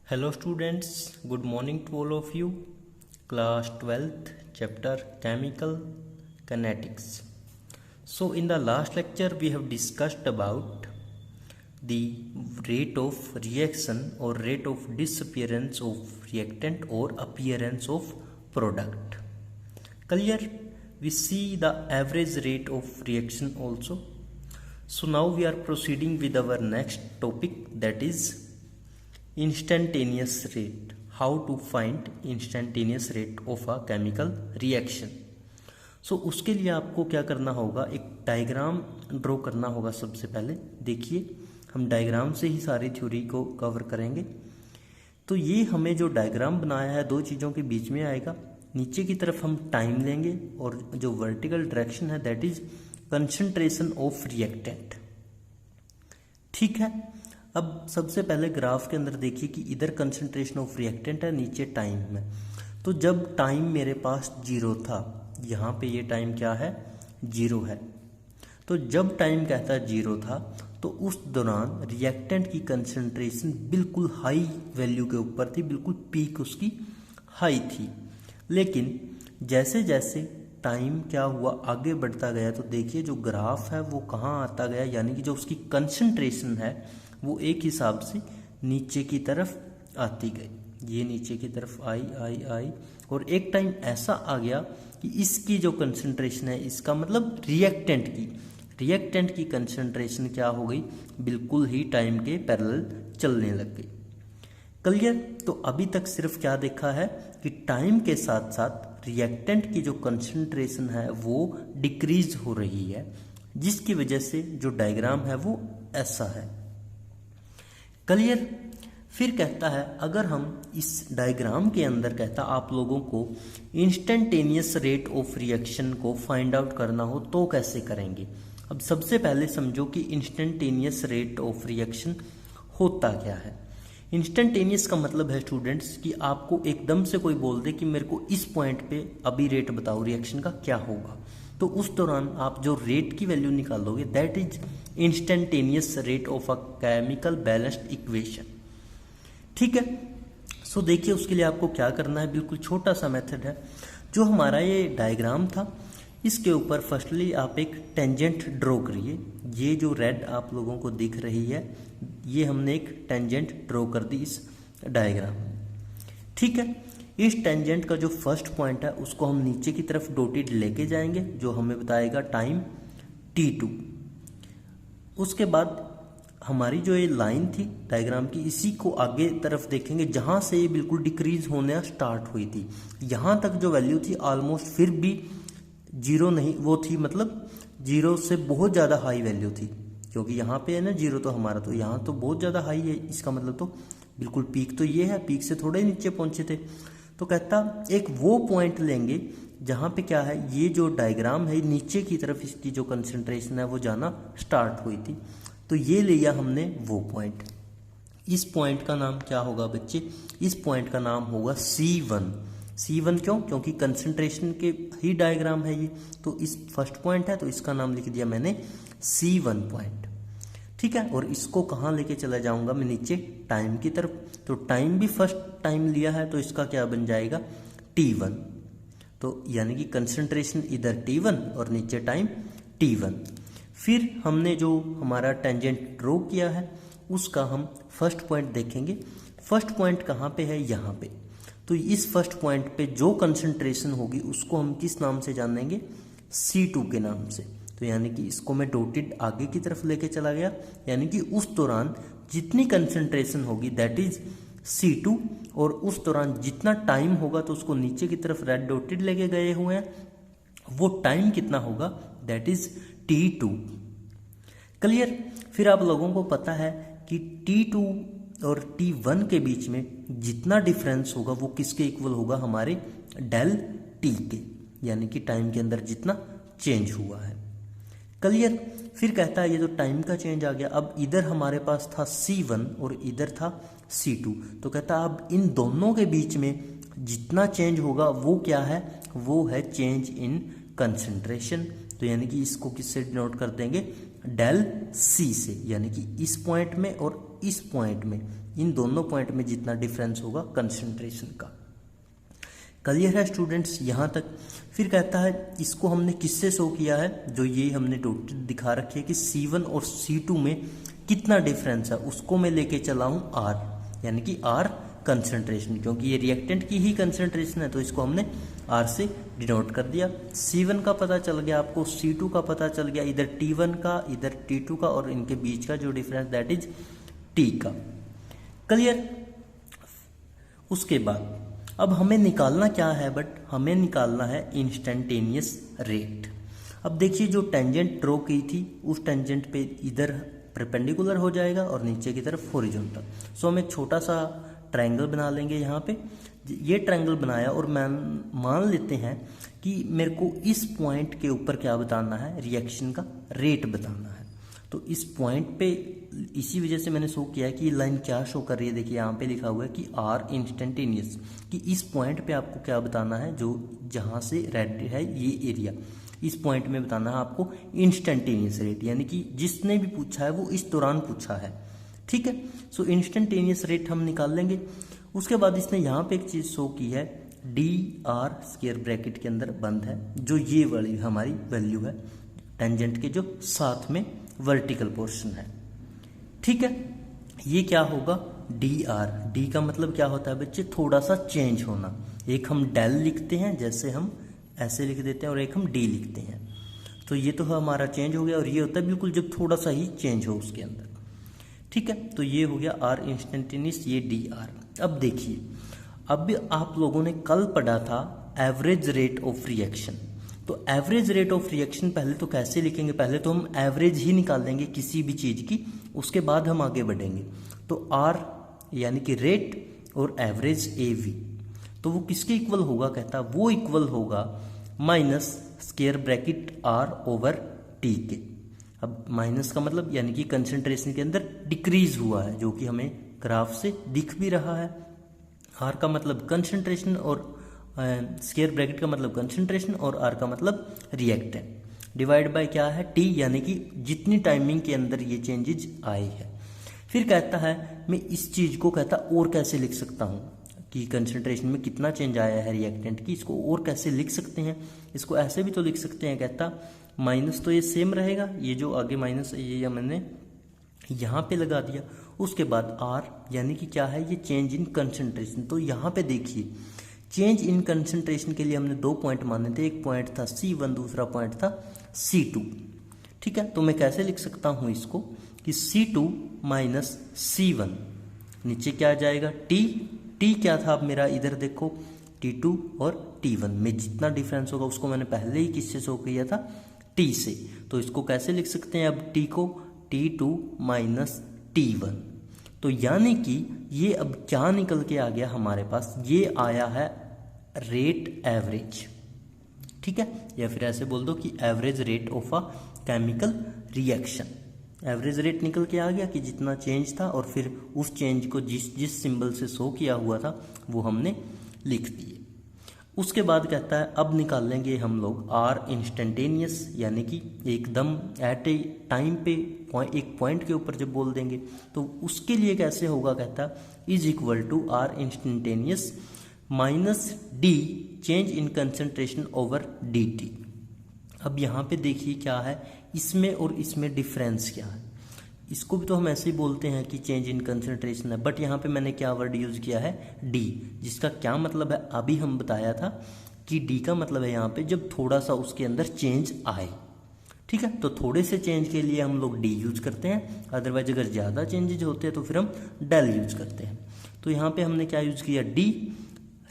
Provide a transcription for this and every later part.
Hello students, good morning to all of you. Class 12th chapter Chemical Kinetics. So in the last lecture we have discussed about the rate of reaction or rate of disappearance of reactant or appearance of product. Clear? We see the average rate of reaction also. So now we are proceeding with our next topic, that is instantaneous rate. How to find instantaneous rate of a chemical reaction. सो उसके लिए आपको क्या करना होगा, एक diagram draw करना होगा। सबसे पहले देखिए, हम डायग्राम से ही सारी थ्योरी को कवर करेंगे। तो ये हमें जो डायग्राम बनाया है दो चीज़ों के बीच में आएगा। नीचे की तरफ हम टाइम लेंगे और जो वर्टिकल डायरेक्शन है that is concentration of reactant. ठीक है, अब सबसे पहले ग्राफ के अंदर देखिए कि इधर कंसंट्रेशन ऑफ रिएक्टेंट है, नीचे टाइम है। तो जब टाइम मेरे पास 0 था, यहाँ पे ये टाइम क्या है, 0 है। तो जब टाइम कहता है 0 था तो उस दौरान रिएक्टेंट की कंसंट्रेशन बिल्कुल हाई वैल्यू के ऊपर थी, बिल्कुल पीक उसकी हाई थी। लेकिन जैसे जैसे टाइम क्या हुआ, आगे बढ़ता गया, तो देखिए जो ग्राफ है वो कहाँ आता गया, यानी कि जो उसकी कंसंट्रेशन है वो एक हिसाब से नीचे की तरफ आती गई। ये नीचे की तरफ आई आई आई और एक टाइम ऐसा आ गया कि इसकी जो कंसंट्रेशन है, इसका मतलब रिएक्टेंट की कंसंट्रेशन क्या हो गई, बिल्कुल ही टाइम के पैरेलल चलने लग गई। क्लियर? तो अभी तक सिर्फ क्या देखा है कि टाइम के साथ साथ रिएक्टेंट की जो कंसंट्रेशन है वो डिक्रीज हो रही है, जिसकी वजह से जो डायग्राम है वो ऐसा है। क्लियर? फिर कहता है, अगर हम इस डायग्राम के अंदर कहता आप लोगों को इंस्टेंटेनियस रेट ऑफ रिएक्शन को फाइंड आउट करना हो तो कैसे करेंगे। अब सबसे पहले समझो कि इंस्टेंटेनियस रेट ऑफ रिएक्शन होता क्या है। इंस्टेंटेनियस का मतलब है स्टूडेंट्स कि आपको एकदम से कोई बोल दे कि मेरे को इस पॉइंट पे अभी रेट बताओ रिएक्शन का क्या होगा, तो उस दौरान आप जो रेट की वैल्यू निकालोगे that is instantaneous rate of a chemical balanced equation. ठीक है, सो देखिए उसके लिए आपको क्या करना है, बिल्कुल छोटा सा मेथड है। जो हमारा ये डायग्राम था इसके ऊपर फर्स्टली आप एक टेंजेंट ड्रॉ करिए। ये जो रेड आप लोगों को दिख रही है ये हमने एक टेंजेंट ड्रॉ कर दी इस डायग्राम में। ठीक है, इस टेंजेंट का जो फर्स्ट पॉइंट है उसको हम नीचे की तरफ डॉटेड लेके जाएंगे, जो हमें बताएगा टाइम t2। उसके बाद हमारी जो ये लाइन थी डायग्राम की, इसी को आगे तरफ देखेंगे जहां से ये बिल्कुल डिक्रीज होना स्टार्ट हुई थी। यहां तक जो वैल्यू थी ऑलमोस्ट फिर भी 0 नहीं, वो थी मतलब 0 से बहुत ज़्यादा हाई वैल्यू थी, क्योंकि यहाँ पे है ना 0 तो हमारा, तो यहाँ तो बहुत ज़्यादा हाई है, इसका मतलब तो बिल्कुल पीक तो ये है, पीक से थोड़े नीचे पहुँचे थे। तो कहता एक वो पॉइंट लेंगे जहाँ पे क्या है, ये जो डायग्राम है नीचे की तरफ इसकी जो कंसंट्रेशन है वो जाना स्टार्ट हुई थी। तो ये लिया हमने वो पॉइंट। इस पॉइंट का नाम क्या होगा बच्चे, इस पॉइंट का नाम होगा C1। C1 क्यों, क्योंकि कंसंट्रेशन के ही डायग्राम है ये, तो इस फर्स्ट पॉइंट है तो इसका नाम लिख दिया मैंने C1 पॉइंट। ठीक है, और इसको कहाँ लेके चला जाऊंगा मैं, नीचे टाइम की तरफ। तो टाइम भी फर्स्ट टाइम लिया है तो इसका क्या बन जाएगा, T1। तो यानी कि कंसंट्रेशन इधर T1 और नीचे टाइम T1। फिर हमने जो हमारा टेंजेंट ड्रॉ किया है उसका हम फर्स्ट पॉइंट देखेंगे। फर्स्ट पॉइंट कहाँ पे है, यहाँ पे। तो इस फर्स्ट पॉइंट पे जो कंसंट्रेशन होगी उसको हम किस नाम से जानेंगे, C2 के नाम से। तो यानी कि इसको मैं डॉटेड आगे की तरफ लेके चला गया, यानी कि उस दौरान जितनी कंसंट्रेशन होगी दैट इज C2, और उस दौरान जितना टाइम होगा तो उसको नीचे की तरफ रेड डॉटेड लेके गए हुए हैं, वो टाइम कितना होगा दैट इज T2। क्लियर? फिर आप लोगों को पता है कि T2 और T1 के बीच में जितना डिफरेंस होगा वो किसके इक्वल होगा, हमारे डेल T के, यानी कि टाइम के अंदर जितना चेंज हुआ है। क्लियर? फिर कहता है ये तो टाइम का चेंज आ गया, अब इधर हमारे पास था C1 और इधर था C2। तो कहता है अब इन दोनों के बीच में जितना चेंज होगा वो क्या है, वो है चेंज इन कंसंट्रेशन। तो यानी कि इसको किससे डिनोट कर देंगे, डेल सी से, यानी कि इस पॉइंट में और इस पॉइंट में, इन दोनों पॉइंट में जितना डिफरेंस होगा कंसंट्रेशन का। क्लियर है स्टूडेंट्स यहाँ तक। फिर कहता है इसको हमने किससे शो किया है, जो ये हमने डॉटेड दिखा रखी है कि C1 और C2 में कितना डिफरेंस है, उसको मैं लेके चला हूँ R, यानी कि R कंसंट्रेशन, क्योंकि ये रिएक्टेंट की ही कंसंट्रेशन है तो इसको हमने R से डिनोट कर दिया। C1 का पता चल गया आपको, C2 का पता चल गया, इधर T1 का इधर T2 का, और इनके बीच का जो डिफरेंस दैट इज T का। क्लियर। उसके बाद अब हमें निकालना क्या है, बट हमें निकालना है इंस्टेंटेनियस रेट। अब देखिए जो टेंजेंट ड्रॉ की थी उस टेंजेंट पे इधर परपेंडिकुलर हो जाएगा और नीचे की तरफ हॉरिजॉन्टल। सो हम एक छोटा सा ट्रायंगल बना लेंगे यहाँ पे। ये ट्रायंगल बनाया और मान लेते हैं कि मेरे को इस पॉइंट के ऊपर क्या बताना है, रिएक्शन का रेट बताना है। तो इस पॉइंट पे इसी वजह से मैंने शो किया है कि ये लाइन क्या शो कर रही है। देखिए यहाँ पे लिखा हुआ है कि आर इंस्टेंटेनियस, कि इस पॉइंट पे आपको क्या बताना है, जो जहाँ से रेड है ये एरिया, इस पॉइंट में बताना है आपको इंस्टेंटेनियस रेट, यानी कि जिसने भी पूछा है वो इस दौरान पूछा है। ठीक है। सो इंस्टेंटेनियस रेट हम निकाल लेंगे। उसके बाद इसने यहाँ पे एक चीज शो की है, डी आर स्क्वायर ब्रैकेट के अंदर बंद है, जो ये वाली हमारी वैल्यू है टेंजेंट के जो साथ में वर्टिकल पोर्शन है। ठीक है। ये क्या होगा, डी आर। डी का मतलब क्या होता है बच्चे, थोड़ा सा चेंज होना। एक हम डेल लिखते हैं, जैसे हम ऐसे लिख देते हैं, और एक हम डी लिखते हैं। तो ये तो हमारा चेंज हो गया, और ये होता है बिल्कुल जब थोड़ा सा ही चेंज हो उसके अंदर। ठीक है। तो ये हो गया आर इंस्टेंटेनियस, ये डी आर। अब देखिए, अब आप लोगों ने कल पढ़ा था एवरेज रेट ऑफ रिएक्शन। तो एवरेज रेट ऑफ रिएक्शन पहले तो कैसे लिखेंगे, पहले तो हम एवरेज ही निकाल देंगे किसी भी चीज की, उसके बाद हम आगे बढ़ेंगे। तो आर यानी कि रेट और एवरेज ए वी, तो वो किसके इक्वल होगा, कहता वो इक्वल होगा minus square bracket R over T के। अब माइनस का मतलब यानी कि कंसंट्रेशन के अंदर डिक्रीज हुआ है, जो कि हमें ग्राफ से दिख भी रहा है। आर का मतलब कंसंट्रेशन, और स्क्वायर ब्रैकेट का मतलब कंसंट्रेशन, और आर का मतलब रिएक्टेंट, डिवाइड बाय क्या है, टी, यानी कि जितनी टाइमिंग के अंदर ये चेंजेज आए हैं। फिर कहता है मैं इस चीज को कहता और कैसे लिख सकता हूं कि कंसंट्रेशन में कितना चेंज आया है रिएक्टेंट की, इसको और कैसे लिख सकते हैं। इसको ऐसे भी तो लिख सकते हैं, कहता माइनस तो ये सेम रहेगा, ये जो आगे माइनस है ये मैंने यहाँ पे लगा दिया। उसके बाद आर यानी कि क्या है, ये चेंज इन कंसंट्रेशन। तो यहाँ पे देखिए चेंज इन कंसंट्रेशन के लिए हमने दो पॉइंट माने थे, एक पॉइंट था C1, दूसरा पॉइंट था C2। ठीक है। तो मैं कैसे लिख सकता हूं इसको कि C2 माइनस C1, नीचे क्या आ जाएगा T। T क्या था अब मेरा, इधर देखो T2 और T1 में जितना डिफरेंस होगा उसको मैंने पहले ही किससे शो किया था, T से। तो इसको कैसे लिख सकते हैं अब T को, T2 माइनस T1। तो यानी कि ये अब क्या निकल के आ गया हमारे पास, ये आया है रेट एवरेज। ठीक है। या फिर ऐसे बोल दो कि average rate of a chemical reaction. Average rate निकल के आ गया कि जितना चेंज था, और फिर उस चेंज को जिस सिंबल से शो किया हुआ था वो हमने लिख दिए। उसके बाद कहता है अब निकाल लेंगे हम लोग आर इंस्टेंटेनियस, यानी कि एकदम एट ए टाइम पे एक पॉइंट के ऊपर जब बोल देंगे तो उसके लिए कैसे होगा, कहता is equal to R instantaneous minus D change in concentration over D T. अब यहाँ पे देखिए क्या है, इसमें और इसमें डिफरेंस क्या है। इसको भी तो हम ऐसे ही बोलते हैं कि चेंज इन कंसंट्रेशन है, बट यहाँ पे मैंने क्या वर्ड यूज किया है, डी, जिसका क्या मतलब है अभी हम बताया था कि डी का मतलब है यहाँ पे जब थोड़ा सा उसके अंदर चेंज आए। ठीक है। तो थोड़े से चेंज के लिए हम लोग डी यूज करते हैं, अदरवाइज अगर ज्यादा चेंजेज होते हैं तो फिर हम डेल यूज करते हैं। तो यहाँ पे हमने क्या यूज किया, D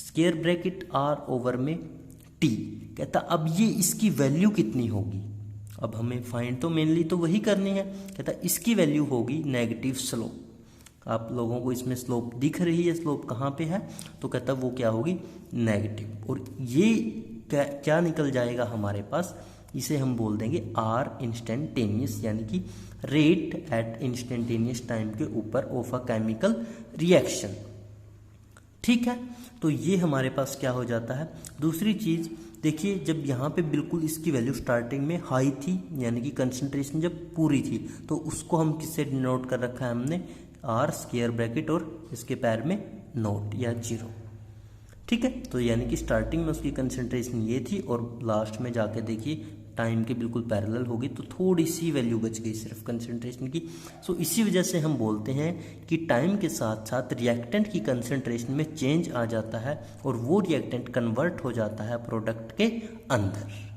square bracket R over में टी। कहता अब ये इसकी वैल्यू कितनी होगी, अब हमें फाइंड तो मेनली तो वही करनी है। कहता इसकी वैल्यू होगी नेगेटिव स्लोप। आप लोगों को इसमें स्लोप दिख रही है, स्लोप कहाँ पे है, तो कहता वो क्या होगी, नेगेटिव। और ये क्या निकल जाएगा हमारे पास, इसे हम बोल देंगे आर इंस्टेंटेनियस, यानी कि रेट एट इंस्टेंटेनियस टाइम के ऊपर ऑफ अ केमिकल रिएक्शन। ठीक है। तो ये हमारे पास क्या हो जाता है। दूसरी चीज, देखिए जब यहाँ पे बिल्कुल इसकी वैल्यू स्टार्टिंग में हाई थी, यानी कि कंसंट्रेशन जब पूरी थी, तो उसको हम किससे डिनोट कर रखा है हमने, आर स्क्वायर ब्रैकेट और इसके पैर में नोट या जीरो। ठीक है, तो यानी कि स्टार्टिंग में उसकी कंसंट्रेशन ये थी और लास्ट में जाके देखिए टाइम के बिल्कुल पैरेलल होगी, तो थोड़ी सी वैल्यू बच गई सिर्फ कंसंट्रेशन की। सो इसी वजह से हम बोलते हैं कि टाइम के साथ साथ रिएक्टेंट की कंसंट्रेशन में चेंज आ जाता है और वो रिएक्टेंट कन्वर्ट हो जाता है प्रोडक्ट के अंदर।